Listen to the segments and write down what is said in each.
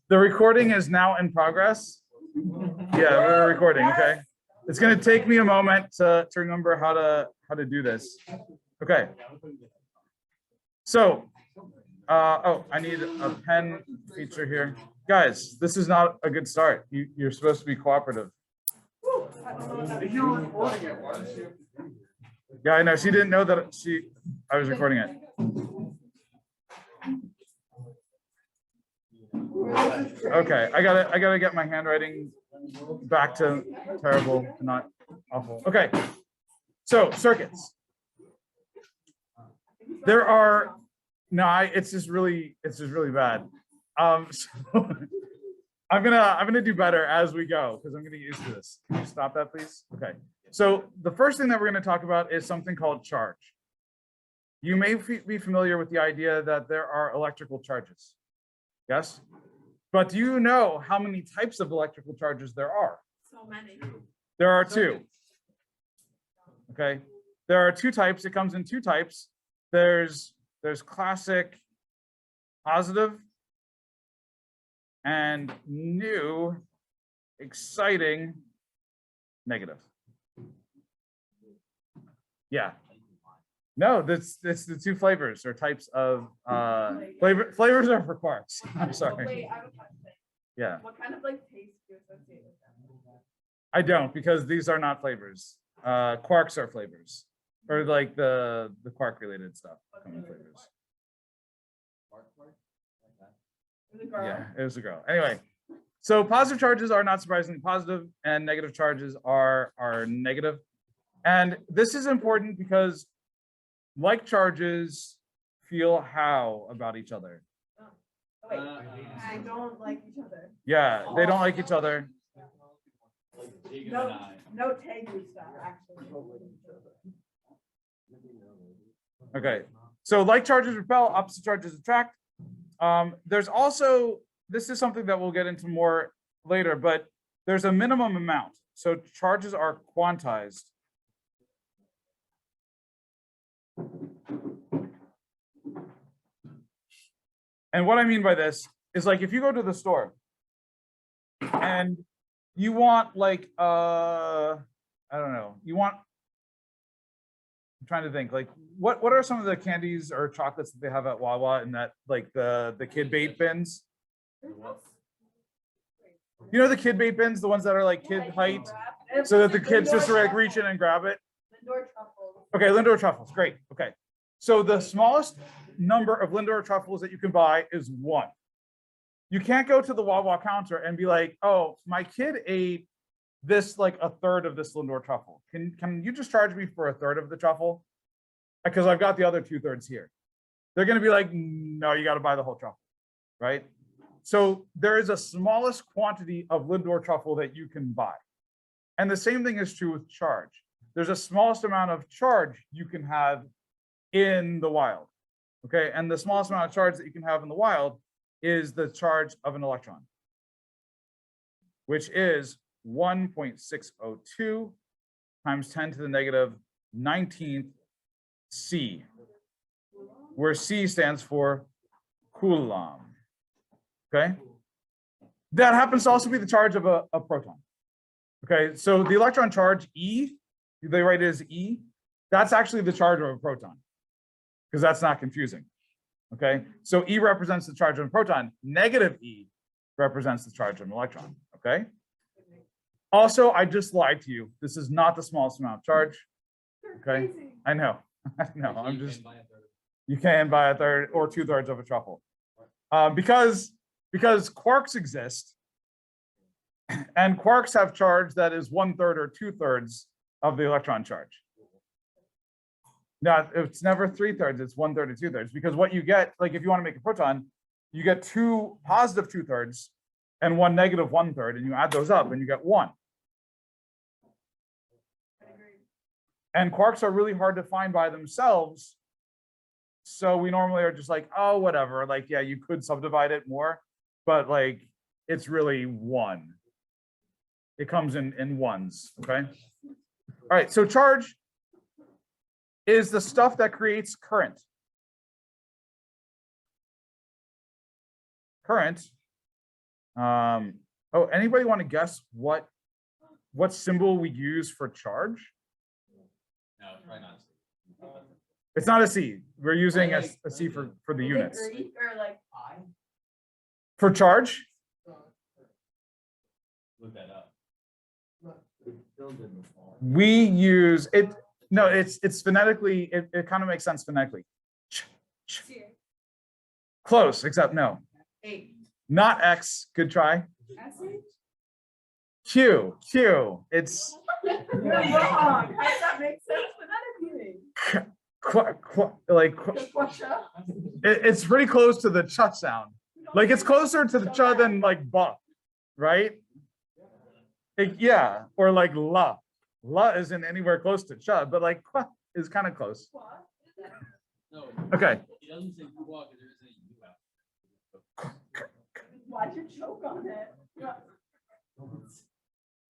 The recording is now in progress. Yeah, we're recording. Okay. It's going to take me a moment to remember how to do this. Okay. So, oh, I need a pen feature here. Guys, this is not a good start. You're supposed to be cooperative. Yeah, I know. She didn't know that I was recording it. Okay, I gotta get my handwriting back to terrible, not awful. Okay, so circuits. There are it's just really bad. So I'm gonna do better as we go because I'm gonna get used to this. Can you stop that, please? Okay. So the first thing that we're gonna talk about is something called charge. You may be familiar with the idea that there are electrical charges. Yes? But do you know how many types of electrical charges there are? So many. There are two. Okay. There are two types. It comes in two types. There's classic positive and new exciting negative. Yeah. No, that's the two flavors or types of flavors are for quarks. I'm sorry. Wait, I have a question. Yeah. What kind of taste do you associate with them? I don't, because these are not flavors. Quarks are flavors, or like the quark related stuff. Flavors. Yeah, it was a girl. Anyway, so positive charges are not surprisingly positive, and negative charges are negative. And this is important because like charges feel how about each other? Oh, wait, I don't like each other. Yeah, they don't like each other. No Tegu stuff, actually. Okay, so like charges repel, opposite charges attract. There's also, this is something that we'll get into more later, but there's a minimum amount. So charges are quantized. And what I mean by this is, like, if you go to the store and you want like I don't know, I'm trying to think, like what are some of the candies or chocolates that they have at Wawa and that, like, the kid bait bins? You know, the kid bait bins, the ones that are like kid height, so that the kids just like reach in and grab it. Lindor truffles. Okay, Lindor truffles, great. Okay, so the smallest number of Lindor truffles that you can buy is 1. You can't go to the Wawa counter and be like, oh, my kid ate this, like a third of this Lindor truffle. Can you just charge me for a third of the truffle? Because I've got the other 2/3 here. They're going to be like, no, you got to buy the whole truffle, right? So there is a smallest quantity of Lindor truffle that you can buy. And the same thing is true with charge. There's a smallest amount of charge you can have in the wild. Okay, and the smallest amount of charge that you can have in the wild is the charge of an electron, which is 1.602 times 10 to the negative 19th C, where C stands for Coulomb. Okay, that happens to also be the charge of a proton. Okay, so the electron charge E, they write it as E, that's actually the charge of a proton, because that's not confusing. Okay, so E represents the charge of a proton, negative E represents the charge of an electron. Okay, also, I just lied to you. This is not the smallest amount of charge. Okay, I know. I know. I'm just, you can buy a third or 2/3 of a truffle, because quarks exist, and quarks have charge that is 1/3 or 2/3 of the electron charge. No, it's never 3/3, it's 1/3 or 2/3, because what you get, like if you want to make a proton, you get 2 positive 2/3 and 1 negative 1/3, and you add those up and you get 1. And quarks are really hard to find by themselves. So we normally are just like, oh, whatever, like, yeah, you could subdivide it more, but like, it's really 1. It comes in ones, okay? All right, so charge is the stuff that creates current. Current Oh, anybody want to guess what symbol we use for charge? No, try not to. It's not a C. We're using a C for the units. Greek or like I. For charge? Look that up. We use it. No, it's phonetically, it kind of makes sense phonetically. Close, except no. Eight. Not X. Good try. Q. It's You're wrong. How does that make sense? it's pretty close to the ch sound. Like it's closer to the ch than like ba, right? Yeah, or like la. La isn't anywhere close to ch, but like qua is kind of close. No. Okay. He doesn't say walk because there isn't a U out. Why'd you choke on it?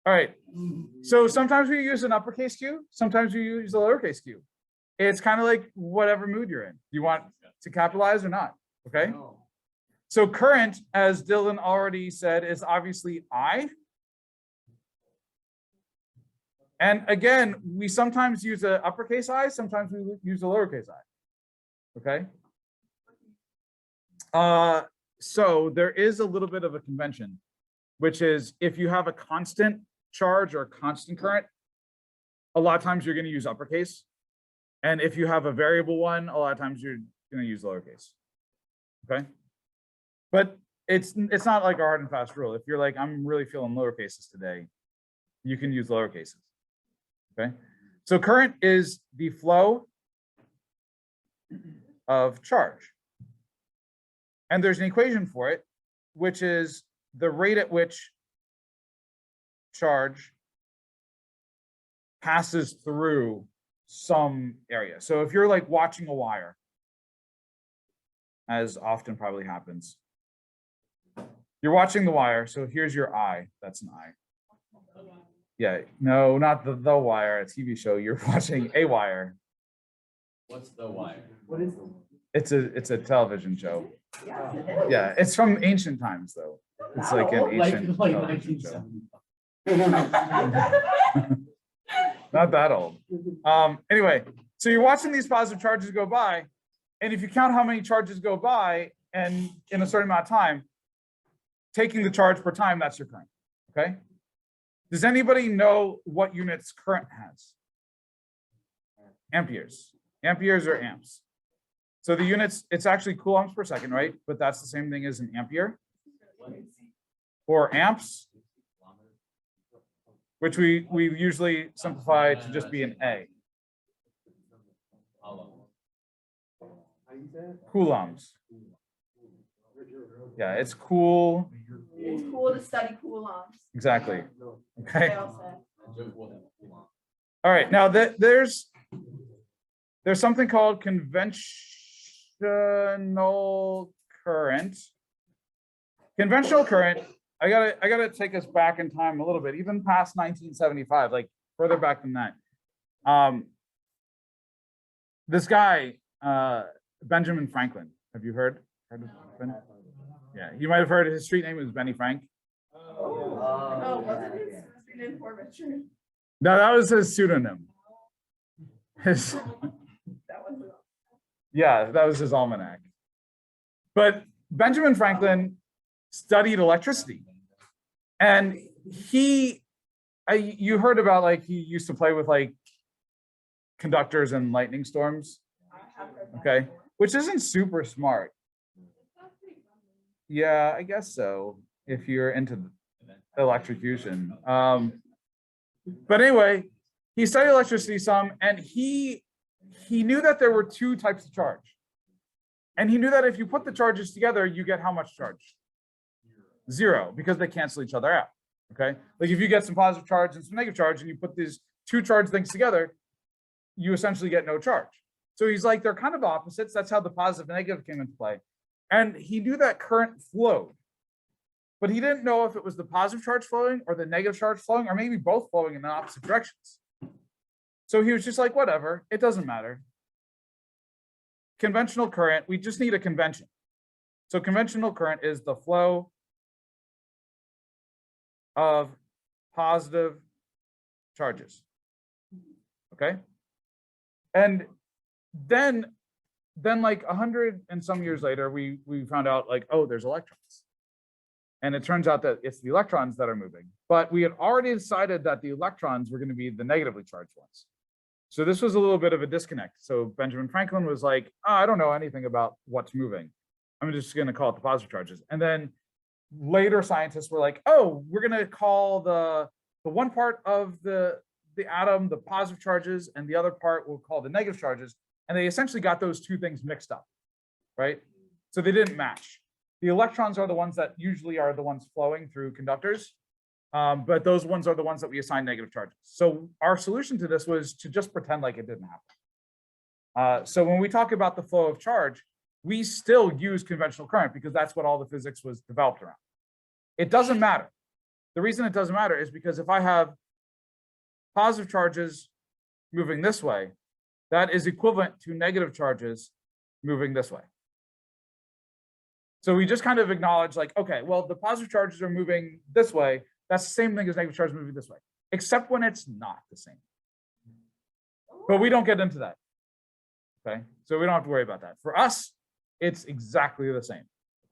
All right. So sometimes we use an uppercase Q, sometimes we use a lowercase q. It's kind of like whatever mood you're in. Do you want to capitalize or not? Okay. So current, as Dylan already said, is obviously I. And again, we sometimes use an uppercase I, sometimes we use a lowercase I. Okay. So there is a little bit of a convention, which is if you have a constant charge or constant current, a lot of times you're going to use uppercase. And if you have a variable one, a lot of times you're going to use lowercase. Okay. But it's not like a hard and fast rule. If you're like, I'm really feeling lowercases today, you can use lowercases. Okay. So current is the flow of charge. And there's an equation for it, which is the rate at which charge passes through some area. So if you're like watching a wire, as often probably happens, you're watching the wire. So here's your eye. That's an eye. Yeah, no, not the wire, a TV show. You're watching a wire. What's the wire? What is It's a television show. Yeah, it's from ancient times though. It's like an ancient television show. Not that old. Anyway, so you're watching these positive charges go by, and if you count how many charges go by and in a certain amount of time, taking the charge per time, that's your current. Okay. Does anybody know what units current has? Amperes. Amperes or amps. So the units, it's actually coulombs per second, right? But that's the same thing as an ampere. Or amps, which we usually simplify to just be an A. Coulombs. Yeah, it's cool. It's cool to study coulombs. Exactly. Okay. They all say. All right. Now there's something called conventional current. Conventional current. I gotta take us back in time a little bit, even past 1975, like further back than that. This guy, Benjamin Franklin. Have you heard of him? Yeah, you might have heard his street name was Benny Frank. Oh, wasn't his street name for Richard? No, that was his pseudonym. His yeah, that was his almanac. But Benjamin Franklin studied electricity, and you heard about like he used to play with like conductors and lightning storms. Okay, which isn't super smart. Yeah, I guess so, if you're into electrocution. But anyway, he studied electricity some, and he knew that there were two types of charge. And he knew that if you put the charges together, you get how much charge? Zero, because they cancel each other out. Okay, like if you get some positive charge and some negative charge, and you put these two charge things together, you essentially get no charge. So he's like, they're kind of opposites. That's how the positive and negative came into play. And he knew that current flowed, but he didn't know if it was the positive charge flowing or the negative charge flowing, or maybe both flowing in the opposite directions. So he was just like, whatever, it doesn't matter. Conventional current, we just need a convention. So conventional current is the flow of positive charges. Okay. And then like 100 and some years later, we found out like, oh, there's electrons. And it turns out that it's the electrons that are moving. But we had already decided that the electrons were going to be the negatively charged ones. So this was a little bit of a disconnect. So Benjamin Franklin was like, oh, I don't know anything about what's moving. I'm just going to call it the positive charges. And then later scientists were like, oh, we're going to call the one part of the atom the positive charges, and the other part we'll call the negative charges. And they essentially got those two things mixed up, right? So they didn't match. The electrons are the ones that usually are the ones flowing through conductors, but those ones are the ones that we assign negative charges. So our solution to this was to just pretend like it didn't happen. So when we talk about the flow of charge, we still use conventional current because that's what all the physics was developed around. It doesn't matter. The reason it doesn't matter is because if I have positive charges moving this way, that is equivalent to negative charges moving this way. So we just kind of acknowledge like, okay, well, the positive charges are moving this way. That's the same thing as negative charges moving this way, except when it's not the same. But we don't get into that. Okay, so we don't have to worry about that. For us, it's exactly the same.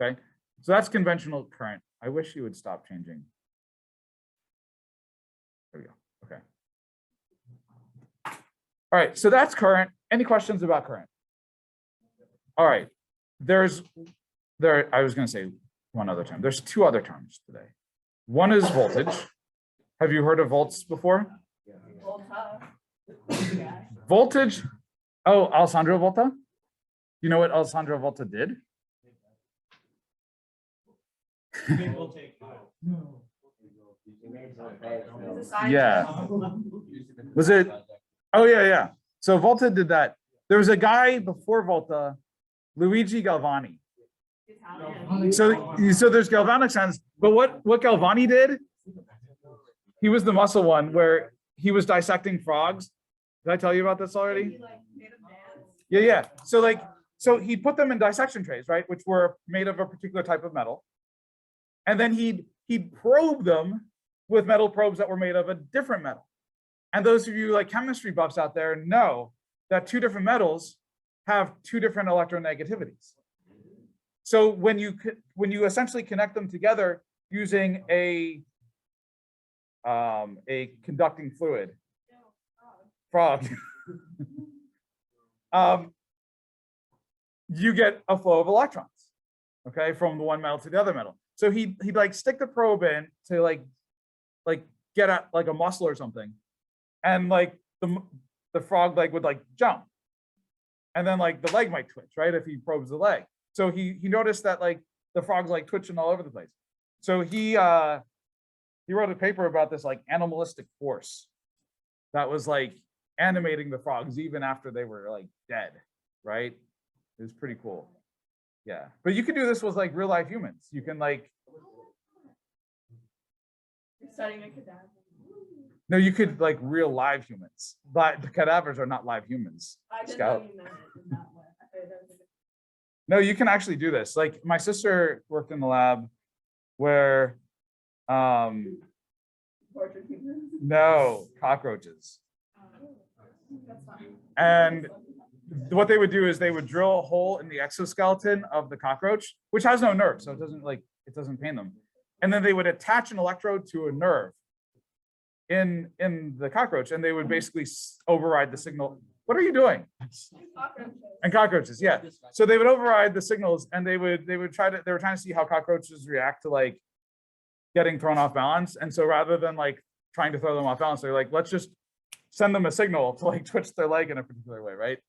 Okay, so that's conventional current. I wish you would stop changing. There we go. Okay. All right, so that's current. Any questions about current? All right, I was going to say one other term. There's two other terms today. One is voltage. Have you heard of volts before? Volta. Voltage. Oh, Alessandro Volta. You know what Alessandro Volta did? Yeah. Was it? Oh, yeah. So Volta did that. There was a guy before Volta, Luigi Galvani. So there's galvanic sense, but what Galvani did, he was the muscle one where he was dissecting frogs. Did I tell you about this already? Yeah. So he put them in dissection trays, right, which were made of a particular type of metal, and then he'd probe them with metal probes that were made of a different metal. And those of you like chemistry buffs out there know that two different metals have two different electronegativities. So when you essentially connect them together using a conducting fluid, frog, you get a flow of electrons, okay, from the one metal to the other metal. So he'd like stick the probe in to like get at like a muscle or something, and like the frog leg would like jump, and then like the leg might twitch, right, if he probes the leg. So he noticed that like the frog's like twitching all over the place. So he wrote a paper about this like animalistic force that was like animating the frogs even after they were like dead, right? It was pretty cool. Yeah, but you can do this with like real life humans. You can like. You're studying a cadaver. No, you could like real live humans, but the cadavers are not live humans. I didn't Scout. know you meant it in that way. I thought that was No, you can actually do this. Like my sister worked in the lab where, tortured humans. no, cockroaches. That's fine. And what they would do is they would drill a hole in the exoskeleton of the cockroach, which has no nerve, so it doesn't pain them. And then they would attach an electrode to a nerve in the cockroach, and they would basically override the signal. What are you doing? Cockroaches. And cockroaches, yeah. So they would override the signals, and they were trying to see how cockroaches react to like getting thrown off balance. And so rather than like trying to throw them off balance, they're like, let's just send them a signal to like twitch their leg in a particular way, right?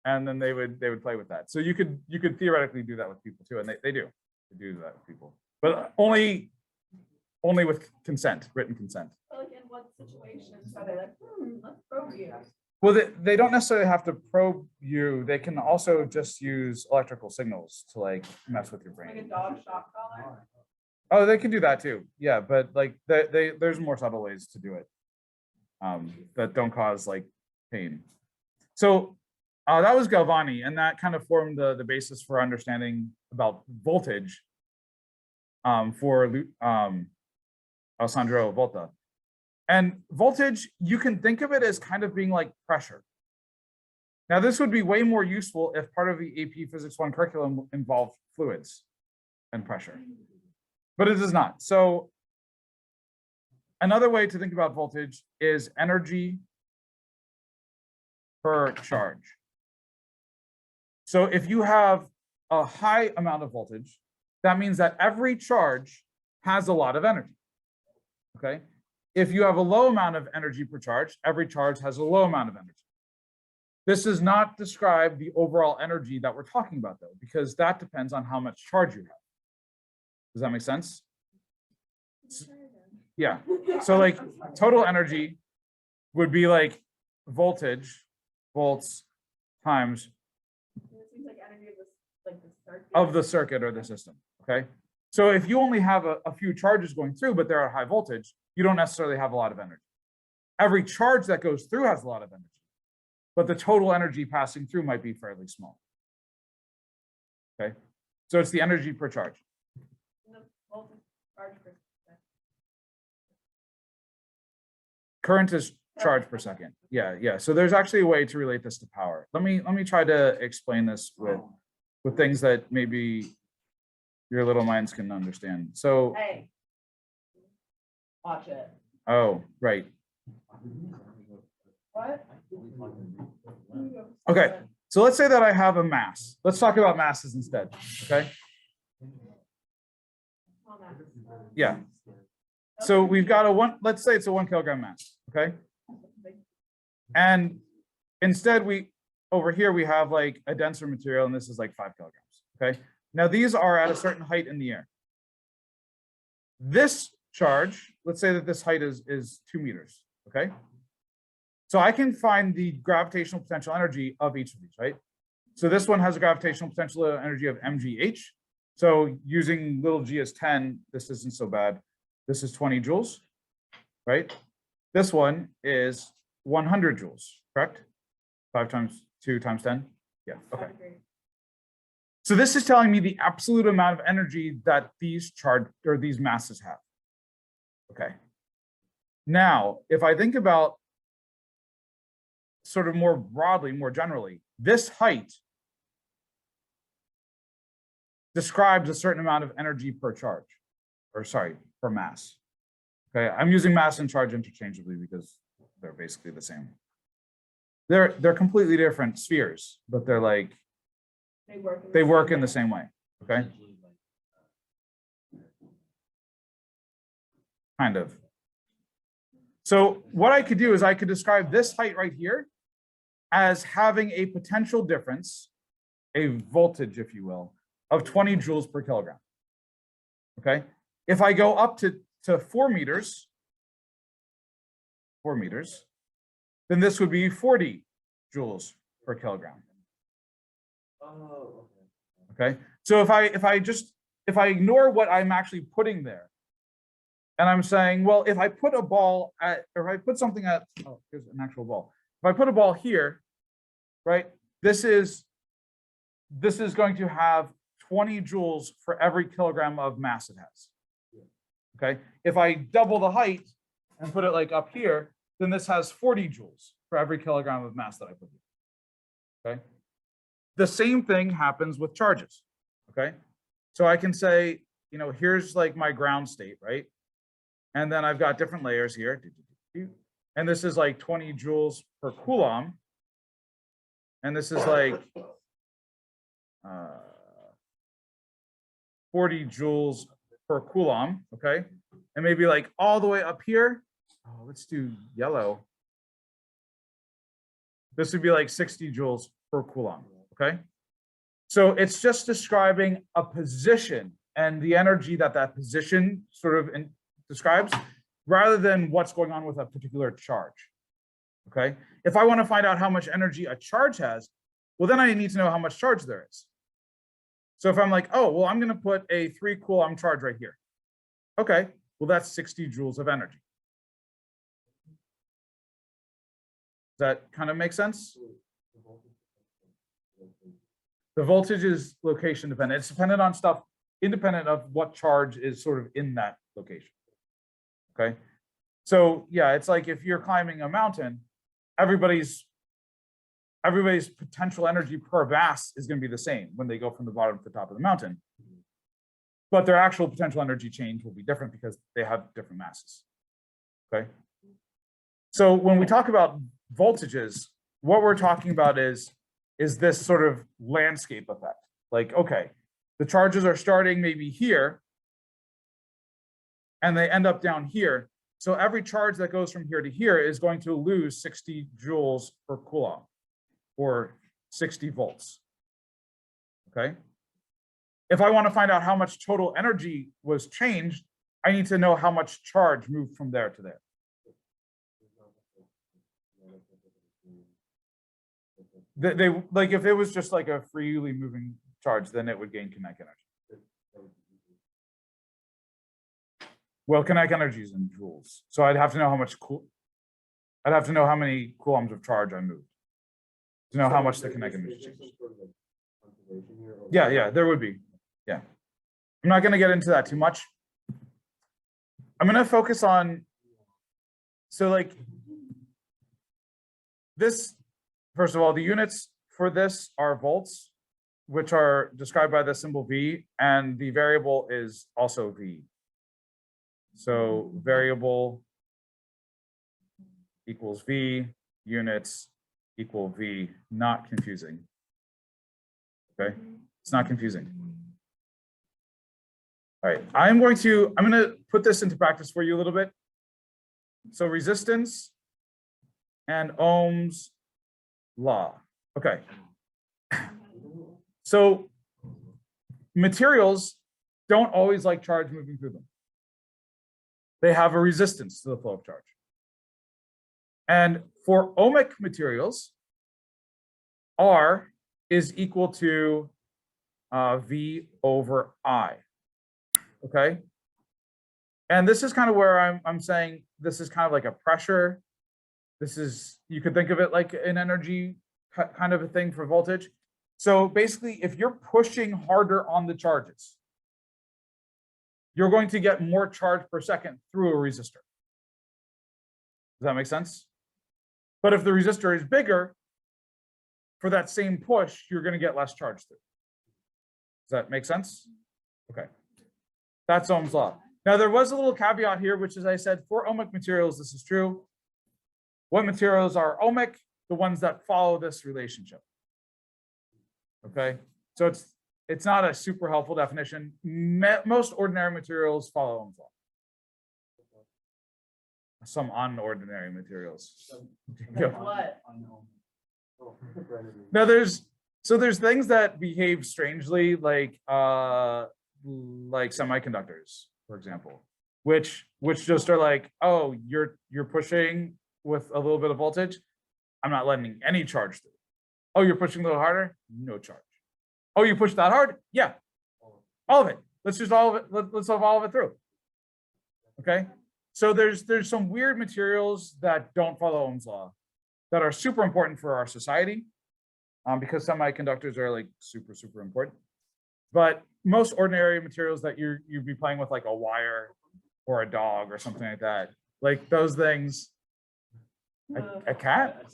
And then they would play with that. So you could theoretically do that with people too, and they do that with people, but only with consent, written consent. So, like, in what situations are they like, let's probe you? Well, they don't necessarily have to probe you. They can also just use electrical signals to like mess with your Like a brain. dog shock collar? Oh, they can do that too. Yeah, but like there's more subtle ways to do it that don't cause like pain. So that was Galvani, and that kind of formed the basis for understanding about voltage for Alessandro Volta. And voltage, you can think of it as kind of being like pressure. Now, this would be way more useful if part of the AP Physics 1 curriculum involved fluids and pressure, but it does not. So another way to think about voltage is energy per charge. So if you have a high amount of voltage, that means that every charge has a lot of energy, okay? If you have a low amount of energy per charge, every charge has a low amount of energy. This does not describe the overall energy that we're talking about, though, because that depends on how much charge you have. Does that make sense? Yeah. So like total energy would be like voltage, volts times It seems like energy of the, like the circuit. of the circuit or the system, okay? So if you only have a few charges going through, but they're at high voltage, you don't necessarily have a lot of energy. Every charge that goes through has a lot of energy, but the total energy passing through might be fairly small. Okay, so it's the energy per charge. The voltage charge per second. Current is charge per second. Yeah, yeah. So there's actually a way to relate this to power. Let me try to explain this with things that maybe your little minds can understand. So, Hey. Watch it. oh, right. What? Okay, so let's say that I have a mass. Let's talk about masses instead, okay? Yeah. So we've got let's say it's a 1 kilogram mass, okay? And instead over here we have like a denser material, and this is like 5 kilograms, okay? Now these are at a certain height in the air. This charge, let's say that this height is 2 meters, okay? So I can find the gravitational potential energy of each of these, right? So this one has a gravitational potential energy of mgh. So using little g as 10, this isn't so bad. This is 20 joules, right? This one is 100 joules, correct? 5 times 2 times 10? Yeah, okay. So this is telling me the absolute amount of energy that these these masses have. Okay. Now, if I think about sort of more broadly, more generally, this height describes a certain amount of energy per charge, or sorry, per mass. Okay, I'm using mass and charge interchangeably because they're basically the same. They're completely different spheres, but they're like, they work in the same way, okay? Kind of. So what I could do is I could describe this height right here as having a potential difference, a voltage, if you will, of 20 joules per kilogram. Okay. If I go up to 4 meters, then this would be 40 joules per kilogram. Oh, Okay. So if I ignore what I'm actually putting there, and I'm saying, well, if I put a ball at, or if I put something at, oh, here's an actual ball. If I put a ball here, right, this is going to have 20 joules for every kilogram of mass it has. Okay. If I double the height and put it like up here, then this has 40 joules for every kilogram of mass that I put here. Okay. The same thing happens with charges. Okay. So I can say, you know, here's like my ground state, right? And then I've got different layers here. And this is like 20 joules per coulomb. And this is like 40 joules per coulomb, okay? And maybe like all the way up here, oh, let's do yellow. This would be like 60 joules per coulomb, okay? So it's just describing a position and the energy that that position sort of describes, rather than what's going on with a particular charge, okay? If I want to find out how much energy a charge has, well, then I need to know how much charge there is. So if I'm like, oh, well, I'm going to put a 3 coulomb charge right here. Okay, well, that's 60 joules of energy. Does that kind of make sense? The voltage is location dependent. It's dependent on stuff independent of what charge is sort of in that location. Okay. So yeah, it's like if you're climbing a mountain, everybody's potential energy per mass is going to be the same when they go from the bottom to the top of the mountain. But their actual potential energy change will be different because they have different masses. Okay. So when we talk about voltages, what we're talking about is this sort of landscape effect. Like, okay, the charges are starting maybe here, and they end up down here. So every charge that goes from here to here is going to lose 60 joules per coulomb, or 60 volts. Okay. If I want to find out how much total energy was changed, I need to know how much charge moved from there to there. They like if it was just like a freely moving charge, then it would gain kinetic energy. Well, kinetic energy is in joules, so I'd have to know how much I'd have to know how many coulombs of charge I moved to know how much the kinetic energy changed. Yeah, there would be. Yeah, I'm not going to get into that too much. I'm going to focus on, so like this, first of all, the units for this are volts, which are described by the symbol V, and the variable is also V. So variable equals V, units equal V, not confusing. Okay, it's not confusing. All right, I'm going to put this into practice for you a little bit. So resistance and Ohm's law. Okay. So materials don't always like charge moving through them. They have a resistance to the flow of charge. And for ohmic materials, R is equal to V over I. Okay. And this is kind of where I'm saying this is kind of like a pressure. This is, you could think of it like an energy kind of a thing for voltage. So basically, if you're pushing harder on the charges, you're going to get more charge per second through a resistor. Does that make sense? But if the resistor is bigger, for that same push, you're going to get less charge through. Does that make sense? Okay. That's Ohm's law. Now, there was a little caveat here, which is I said for ohmic materials, this is true. What materials are ohmic? The ones that follow this relationship. Okay. So it's not a super helpful definition. Most ordinary materials follow Ohm's law. Some unordinary materials. What? Now there's things that behave strangely, like semiconductors, for example, which just are like, oh, you're pushing with a little bit of voltage, I'm not letting any charge through. Oh, you're pushing a little harder, no charge. Oh, you push that hard, yeah, all of it. Let's just all of it. Let's have all of it through. Okay, so there's some weird materials that don't follow Ohm's law that are super important for our society, because semiconductors are like super important. But most ordinary materials that you'd be playing with, like a wire or a dog or something like that, like those things. A cat?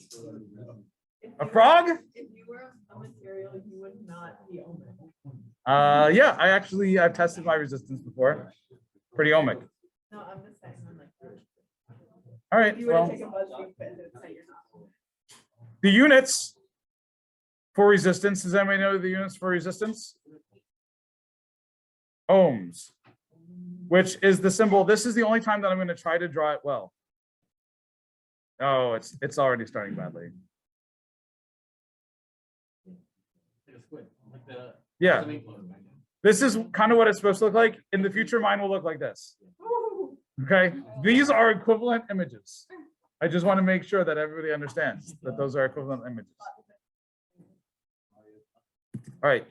A frog? If you were a material, you would not be ohmic. Yeah, I've tested my resistance before. Pretty ohmic. No, I'm just saying. I'm like, All right. you were to Well, take a BuzzFeed quiz and say you're not ohmic. the units for resistance. Does anybody know the units for resistance? Ohms, which is the symbol. This is the only time that I'm going to try to draw it well. Oh, it's already starting badly. Yeah. This is kind of what it's supposed to look like. In the future, mine will look like this. Okay. These are equivalent images. I just want to make sure that everybody understands that those are equivalent images. All right.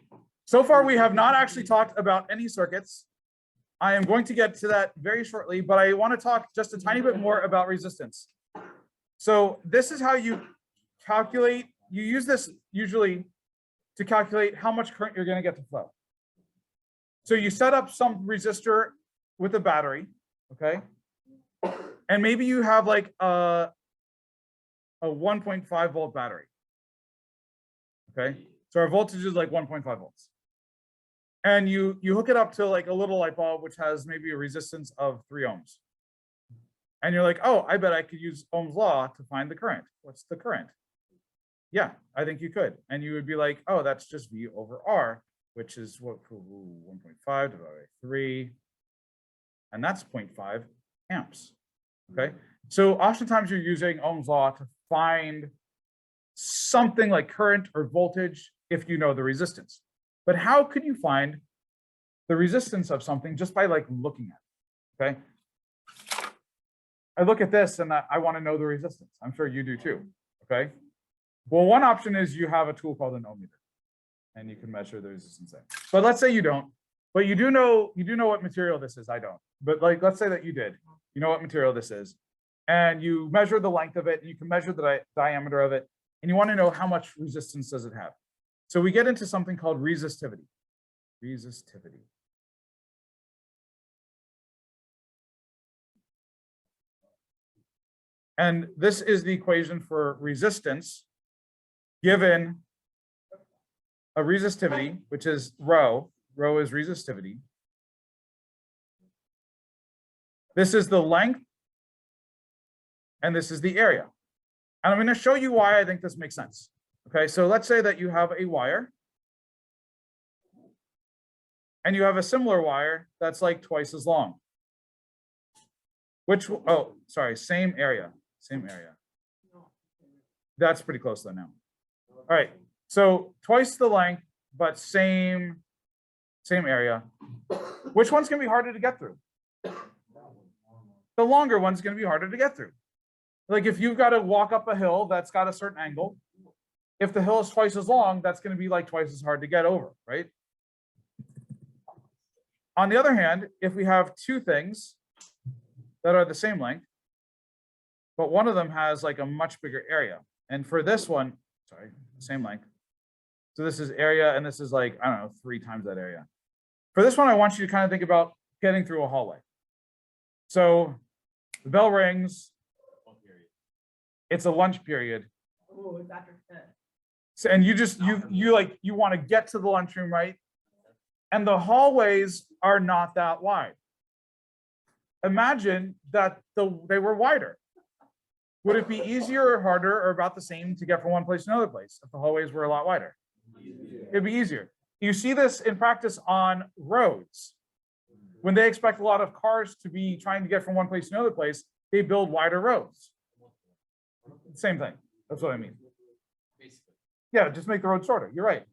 So far, we have not actually talked about any circuits. I am going to get to that very shortly, but I want to talk just a tiny bit more about resistance. So this is how you calculate. You use this usually to calculate how much current you're going to get to flow. So you set up some resistor with a battery, okay? And maybe you have like a 1.5 volt battery. Okay, so our voltage is like 1.5 volts. And you hook it up to like a little light bulb, which has maybe a resistance of 3 ohms. And you're like, oh, I bet I could use Ohm's law to find the current. What's the current? Yeah, I think you could. And you would be like, oh, that's just V over R, which is what, 1.5 divided by 3. And that's 0.5 amps. Okay, so oftentimes you're using Ohm's law to find something like current or voltage if you know the resistance. But how could you find the resistance of something just by like looking at it? Okay, I look at this and I want to know the resistance. I'm sure you do too. Okay, well, one option is you have a tool called an ohm meter, and you can measure the resistance there. But let's say you don't. But you do know what material this is. I don't. But like, let's say that you did. You know what material this is, and you measure the length of it. And you can measure the diameter of it, and you want to know how much resistance does it have. So we get into something called resistivity. Resistivity. And this is the equation for resistance given a resistivity, which is rho. Rho is resistivity. This is the length, and this is the area. And I'm going to show you why I think this makes sense. Okay, so let's say that you have a wire, and you have a similar wire that's like twice as long. Which, oh, sorry, same area. That's pretty close though now. All right, so twice the length, but same area. Which one's going to be harder to get through? The longer one's going to be harder to get through. Like if you've got to walk up a hill that's got a certain angle, if the hill is twice as long, that's going to be like twice as hard to get over, right? On the other hand, if we have two things that are the same length, but one of them has like a much bigger area. And for this one, sorry, same length. So this is area, and this is like, I don't know, 3 times that area. For this one, I want you to kind of think about getting through a hallway. So the bell rings. It's a lunch period. Oh, it's after 10. So, and you want to get to the lunchroom, right? And the hallways are not that wide. Imagine that they were wider. Would it be easier or harder or about the same to get from one place to another place if the hallways were a lot wider? It'd be easier. You see this in practice on roads. When they expect a lot of cars to be trying to get from one place to another place, they build wider roads. Same thing. That's what I mean. Yeah, just make the road shorter. You're right.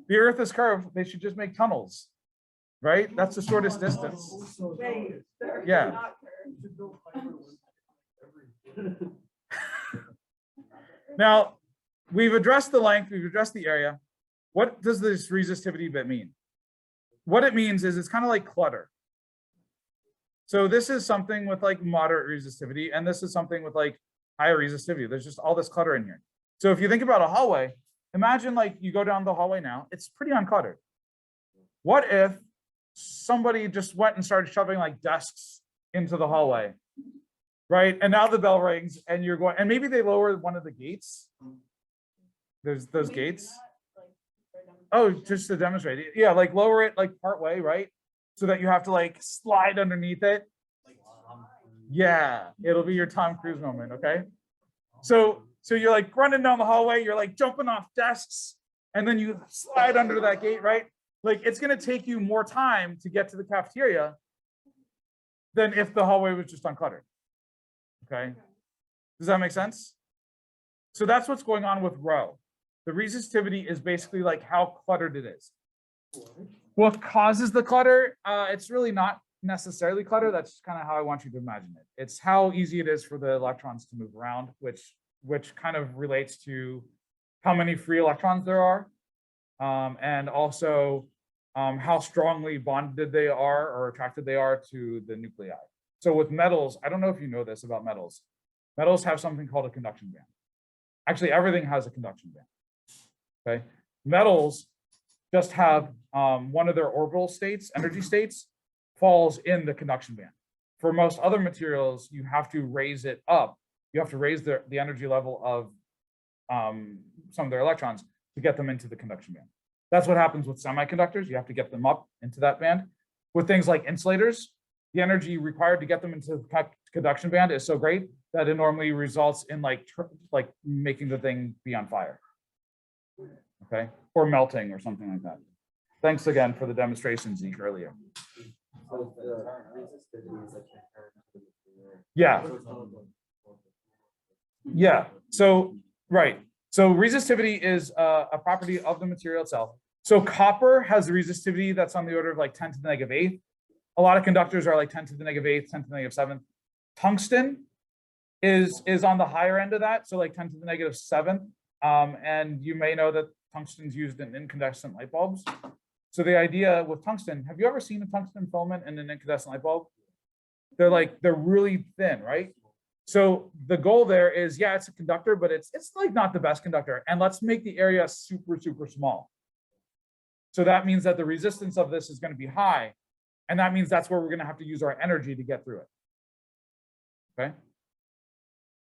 The earth is curved. They should just make tunnels, right? That's the shortest distance. Wait, they're Yeah. not curved. Now, we've addressed the length, we've addressed the area. What does this resistivity bit mean? What it means is it's kind of like clutter. So this is something with like moderate resistivity, and this is something with like higher resistivity. There's just all this clutter in here. So if you think about a hallway, imagine like you go down the hallway now, it's pretty uncluttered. What if somebody just went and started shoving like desks into the hallway, right? And now the bell rings and you're going, and maybe they lower one of the gates. There's those gates. Oh, just to demonstrate it. Yeah, like lower it like part way, right? So that you have to like slide underneath it. Yeah, it'll be your Tom Cruise moment, okay? So you're like running down the hallway, you're like jumping off desks, and then you slide under that gate, right? Like it's gonna take you more time to get to the cafeteria than if the hallway was just uncluttered, okay? Does that make sense? So that's what's going on with rho. The resistivity is basically like how cluttered it is. What causes the clutter? It's really not necessarily clutter. That's kind of how I want you to imagine it. It's how easy it is for the electrons to move around, which kind of relates to how many free electrons there are, and also how strongly bonded they are or attracted they are to the nuclei. So with metals, I don't know if you know this about metals. Metals have something called a conduction band. Actually, everything has a conduction band. Okay, metals just have one of their orbital states, energy states, falls in the conduction band. For most other materials, you have to raise it up. You have to raise the energy level of some of their electrons to get them into the conduction band. That's what happens with semiconductors. You have to get them up into that band. With things like insulators, the energy required to get them into the conduction band is so great that it normally results in like making the thing be on fire. Okay, or melting or something like that. Thanks again for the demonstration, Zeke, earlier. Yeah. Yeah. So, right. So resistivity is a property of the material itself. So copper has the resistivity that's on the order of like 10 to the negative 8th. A lot of conductors are like 10 to the negative 8th, 10 to the negative 7th. Tungsten is on the higher end of that, so like 10 to the negative 7th. And you may know that tungsten is used in incandescent light bulbs. So the idea with tungsten, have you ever seen a tungsten filament in an incandescent light bulb? They're really thin, right? So the goal there is, yeah, it's a conductor, but it's like not the best conductor. And let's make the area super, super small. So that means that the resistance of this is going to be high. And that means that's where we're going to have to use our energy to get through it. Okay.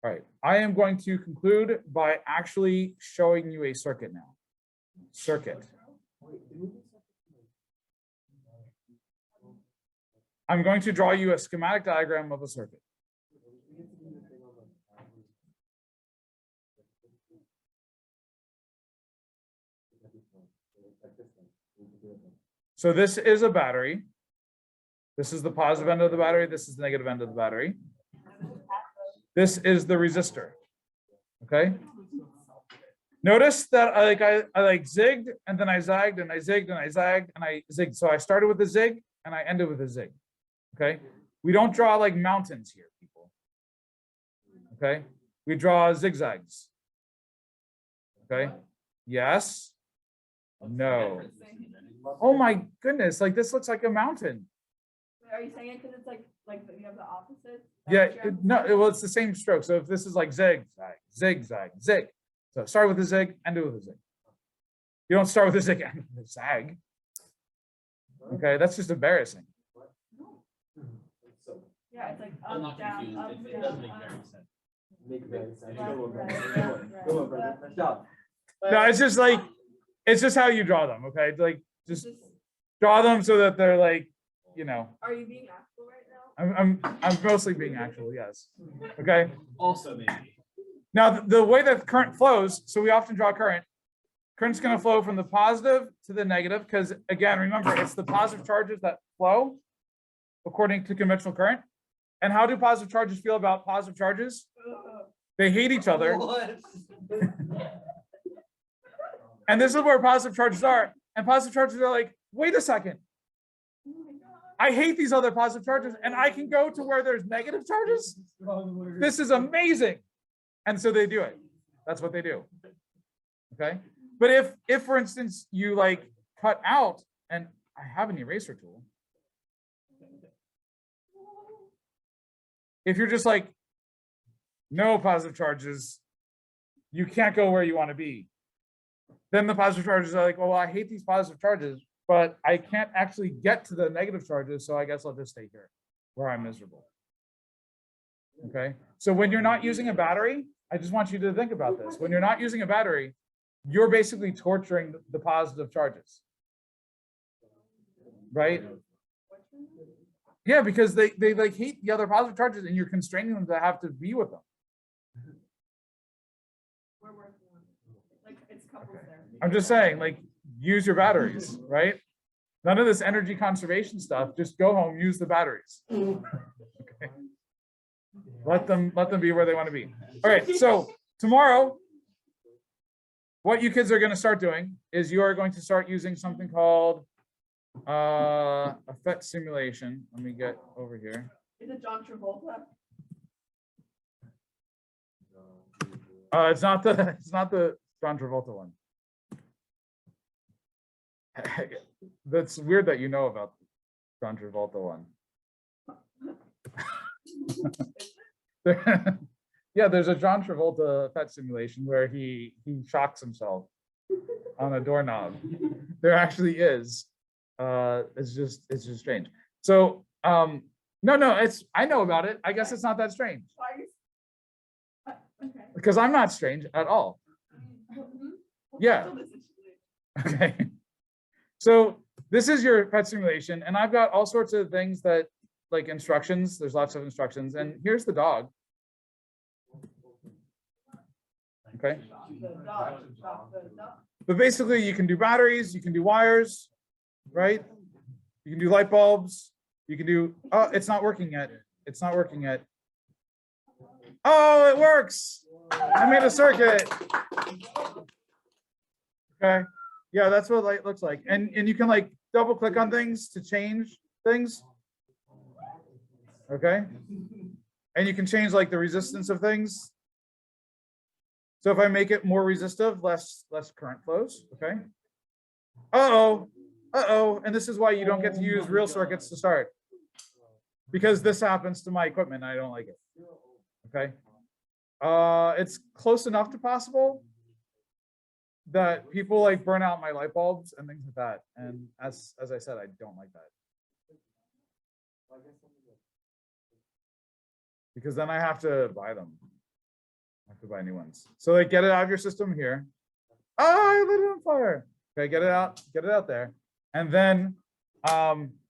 All right. I am going to conclude by actually showing you a circuit now. Circuit. I'm going to draw you a schematic diagram of a circuit. So this is a battery. This is the positive end of the battery. This is the negative end of the battery. This is the resistor. Okay. Notice that I like zigged and then I zagged and I zigged and I zagged and I zigged. So I started with a zig and I ended with a zig. Okay. We don't draw like mountains here, people. Okay. We draw zigzags. Okay. Yes. No. Oh my goodness. Like this looks like a mountain. Are you saying it because it's like you have the opposite? Yeah, well, it's the same stroke. So if this is like zigzag, zigzag, zig. So start with a zig, end it with a zig. You don't start with a zig, end with a zag. Okay, that's just embarrassing. Yeah, it's like I'm not up, down, confused. up, It doesn't make down, very sense. Make very sense. Right, Go on, right, brother. right, Go on. right. Go on, brother. Nice job. No, it's just how you draw them. Okay, like just draw them so that they're like, you know. Are you being actual right now? I'm mostly being actual, yes. Okay. Also, maybe. Now the way that current flows, so we often draw current. Current's going to flow from the positive to the negative because, again, remember, it's the positive charges that flow according to conventional current. And how do positive charges feel about positive charges? They hate each other. What? And this is where positive charges are. And positive charges are like, wait a second. I hate these other positive charges and I can go to where there's negative charges. This is amazing. And so they do it. That's what they do. Okay. But if for instance, you like cut out, and I have an eraser tool. If you're just like, no positive charges, you can't go where you want to be. Then the positive charges are like, well, I hate these positive charges, but I can't actually get to the negative charges. So I guess I'll just stay here where I'm miserable. Okay. So when you're not using a battery, I just want you to think about this. When you're not using a battery, you're basically torturing the positive charges. Right? Yeah, because they like hate the other positive charges and you're constraining them to have to be with them. We're working on it. Like it's couples there. I'm just saying, like, use your batteries, right? None of this energy conservation stuff. Just go home, use the batteries. Okay. Let them be where they want to be. All right, so tomorrow, what you kids are going to start doing is you are going to start using something called a PhET simulation. Let me get over here. Is it John Travolta? It's not the John Travolta one. That's weird that you know about the John Travolta one. Yeah, there's a John Travolta PhET simulation where he shocks himself on a doorknob. There actually is. It's just strange. So, no, I know about it. I guess it's not that strange Why are you? Okay. because I'm not strange at all. Yeah. Okay. So this is your pet simulation, and I've got all sorts of things that like instructions. There's lots of instructions, and here's the dog. Okay. The dog, the dog. But basically, you can do batteries, you can do wires, right? You can do light bulbs. You can do. Oh, it's not working yet. It's not working yet. Oh, it works. I made a circuit. Okay. Yeah, that's what light looks like. And you can like double click on things to change things. Okay. And you can change like the resistance of things. So if I make it more resistive, less current flows. Okay. Uh-oh. Uh-oh. And this is why you don't get to use real circuits to start. Because this happens to my equipment. I don't like it. Okay. It's close enough to possible that people like burn out my light bulbs and things like that. And as I said, I don't like that. Because then I have to buy them. I have to buy new ones. So like get it out of your system here. Oh, I lit it on fire. Okay, get it out there. And then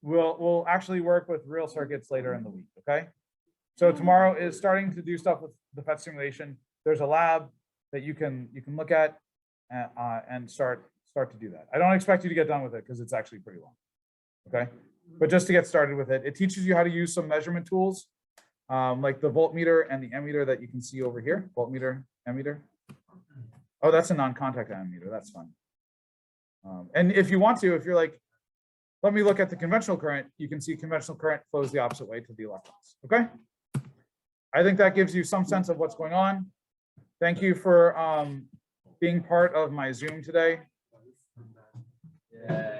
we'll actually work with real circuits later in the week. Okay. So tomorrow is starting to do stuff with the PET simulation. There's a lab that you can look at and start to do that. I don't expect you to get done with it because it's actually pretty long. Okay. But just to get started with it, it teaches you how to use some measurement tools. Like the voltmeter and the ammeter that you can see over here, voltmeter, ammeter. Oh, that's a non-contact ammeter. That's fun. And if you want to, if you're like, let me look at the conventional current, you can see conventional current flows the opposite way to the electrons. Okay. I think that gives you some sense of what's going on. Thank you for being part of my Zoom today. Yeah.